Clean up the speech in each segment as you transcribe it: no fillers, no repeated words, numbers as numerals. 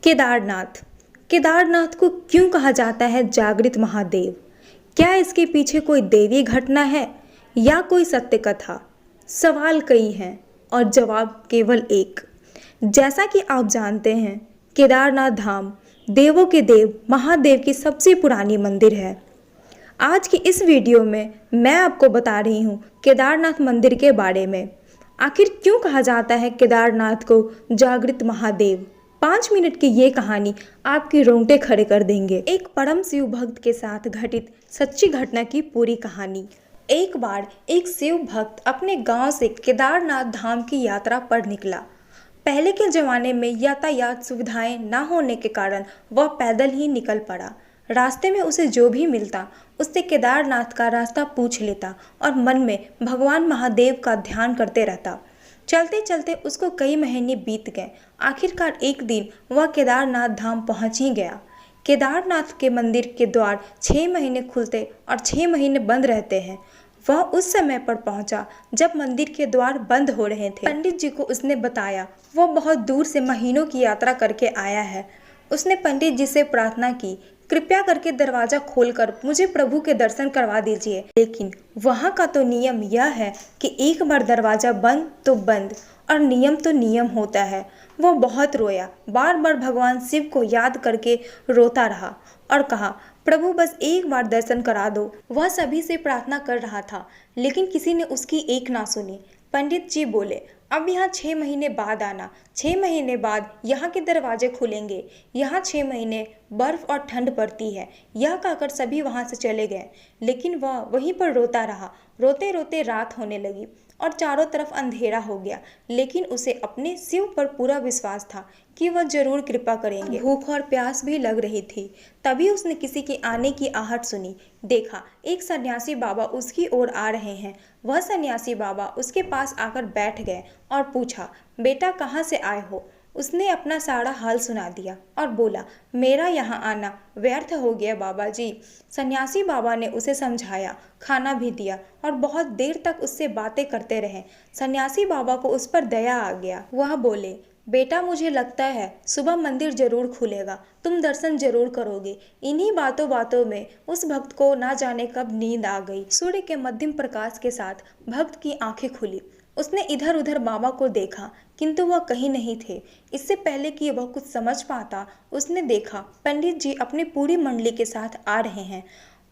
केदारनाथ। केदारनाथ को क्यों कहा जाता है जागृत महादेव? क्या इसके पीछे कोई दैवीय घटना है या कोई सत्य कथा? सवाल कई हैं और जवाब केवल एक। जैसा कि आप जानते हैं, केदारनाथ धाम देवों के देव महादेव की सबसे पुरानी मंदिर है। आज की इस वीडियो में मैं आपको बता रही हूँ केदारनाथ मंदिर के बारे में। आखिर क्यों कहा जाता है केदारनाथ को जागृत महादेव? 5 मिनट की ये कहानी आपके रोंगटे खड़े कर देंगे। एक परम शिव भक्त के साथ घटित सच्ची घटना की पूरी कहानी। एक बार एक शिव भक्त अपने गांव से केदारनाथ धाम की यात्रा पर निकला। पहले के ज़माने में यातायात सुविधाएं न होने के कारण वह पैदल ही निकल पड़ा। रास्ते में उसे जो भी मिलता उससे केदारनाथ का रास्ता पूछ लेता और मन में भगवान महादेव का ध्यान करते रहता। चलते चलते उसको कई महीने बीत गए। आखिरकार एक दिन वह केदारनाथ धाम पहुंच ही गया। केदारनाथ के मंदिर के द्वार 6 महीने खुलते और 6 महीने बंद रहते हैं। वह उस समय पर पहुंचा जब मंदिर के द्वार बंद हो रहे थे। पंडित जी को उसने बताया वह बहुत दूर से महीनों की यात्रा करके आया है। उसने पंडित जी से प्रार्थना की, कृपया करके दरवाज़ा खोलकर मुझे प्रभु के दर्शन करवा दीजिए। लेकिन वहाँ का तो नियम यह है कि एक बार दरवाज़ा बंद तो बंद, और नियम तो नियम होता है। वो बहुत रोया, बार बार भगवान शिव को याद करके रोता रहा और कहा, प्रभु बस एक बार दर्शन करा दो। वह सभी से प्रार्थना कर रहा था, लेकिन किसी ने उसकी एक ना सुनी। पंडित जी बोले, अब यहाँ 6 महीने बाद आना। 6 महीने बाद यहाँ के दरवाजे खुलेंगे। यहाँ 6 महीने बर्फ और ठंड पड़ती है। यह कहकर सभी वहाँ से चले गए, लेकिन वह वहीं पर रोता रहा। रोते रोते रात होने लगी और चारों तरफ अंधेरा हो गया, लेकिन उसे अपने शिव पर पूरा विश्वास था कि वह जरूर कृपा करेंगे। भूख और प्यास भी लग रही थी। तभी उसने किसी के आने की आहट सुनी। देखा एक सन्यासी बाबा उसकी ओर आ रहे हैं। वह सन्यासी बाबा उसके पास आकर बैठ गए और पूछा, बेटा कहाँ से आए हो? उसने अपना सारा हाल सुना दिया और बोला, मेरा यहाँ आना व्यर्थ हो गया बाबा जी। सन्यासी बाबा ने उसे समझाया, खाना भी दिया और बहुत देर तक उससे बातें करते रहे। सन्यासी बाबा को उस पर दया आ गया। वह बोले, बेटा मुझे लगता है सुबह मंदिर जरूर खुलेगा, तुम दर्शन जरूर करोगे। इन्हीं बातों बातों में उस भक्त को ना जाने कब नींद आ गई। सूर्य के मध्यम प्रकाश के साथ भक्त की आंखें खुली। उसने इधर उधर बाबा को देखा, किंतु वह कहीं नहीं थे। इससे पहले कि वह कुछ समझ पाता, उसने देखा पंडित जी अपनी पूरी मंडली के साथ आ रहे हैं।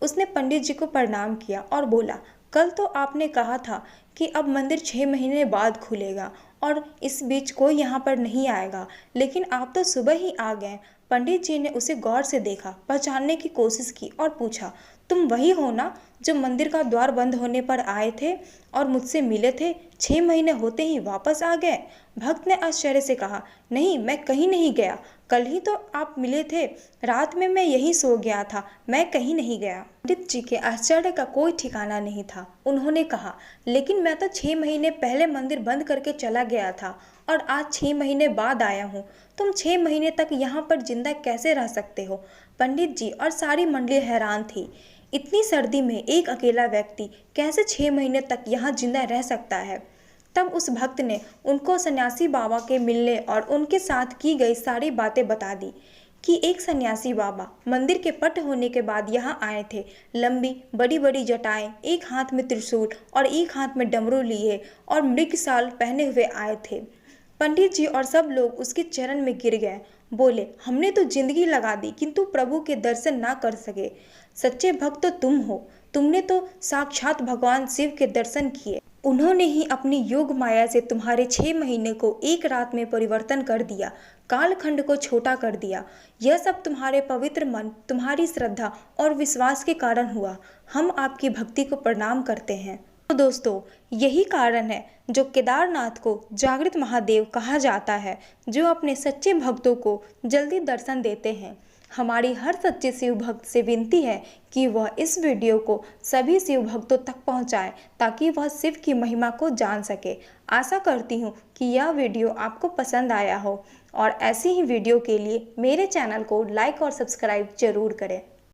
उसने पंडित जी को प्रणाम किया और बोला, कल तो आपने कहा था कि अब मंदिर 6 महीने बाद खुलेगा और इस बीच कोई यहाँ पर नहीं आएगा, लेकिन आप तो सुबह ही आ गए। पंडित जी ने उसे गौर से देखा, पहचानने की कोशिश की और पूछा, तुम वही हो ना जो मंदिर का द्वार बंद होने पर आए थे और मुझसे मिले थे? 6 महीने होते ही वापस आ गए? भक्त ने आश्चर्य से कहा, नहीं मैं कहीं नहीं गया, कल ही तो आप मिले थे। रात में मैं यहीं सो गया था, मैं कहीं नहीं गया। पंडित जी के आश्चर्य का कोई ठिकाना नहीं था। उन्होंने कहा, लेकिन मैं तो 6 महीने पहले मंदिर बंद करके चला गया था और आज 6 महीने बाद आया हूँ। तुम 6 महीने तक यहाँ पर जिंदा कैसे रह सकते हो? पंडित जी और सारी मंडली हैरान थी। इतनी सर्दी में एक अकेला व्यक्ति कैसे 6 महीने तक यहाँ जिंदा रह सकता है? तब उस भक्त ने उनको सन्यासी बाबा के मिलने और उनके साथ की गई सारी बातें बता दी कि एक सन्यासी बाबा मंदिर के पट होने के बाद यहाँ आए थे। लंबी बड़ी बड़ी जटाएं, एक हाथ में त्रिशूल और एक हाथ में डमरू लिए और मृगशाल पहने हुए आए थे। पंडित जी और सब लोग उसके चरण में गिर गए। बोले, हमने तो जिंदगी लगा दी किंतु प्रभु के दर्शन ना कर सके। सच्चे भक्त तो तुम हो। तुमने तो साक्षात भगवान शिव के दर्शन किए। उन्होंने ही अपनी योग माया से तुम्हारे 6 महीने को एक रात में परिवर्तन कर दिया, कालखंड को छोटा कर दिया। यह सब तुम्हारे पवित्र मन, तुम्हारी श्रद्धा और विश्वास के कारण हुआ। हम आपकी भक्ति को प्रणाम करते हैं। तो दोस्तों, यही कारण है जो केदारनाथ को जागृत महादेव कहा जाता है, जो अपने सच्चे भक्तों को जल्दी दर्शन देते हैं। हमारी हर सच्चे शिव भक्त से विनती है कि वह इस वीडियो को सभी शिव भक्तों तक पहुंचाएं, ताकि वह शिव की महिमा को जान सके। आशा करती हूं कि यह वीडियो आपको पसंद आया हो और ऐसी ही वीडियो के लिए मेरे चैनल को लाइक और सब्सक्राइब जरूर करें।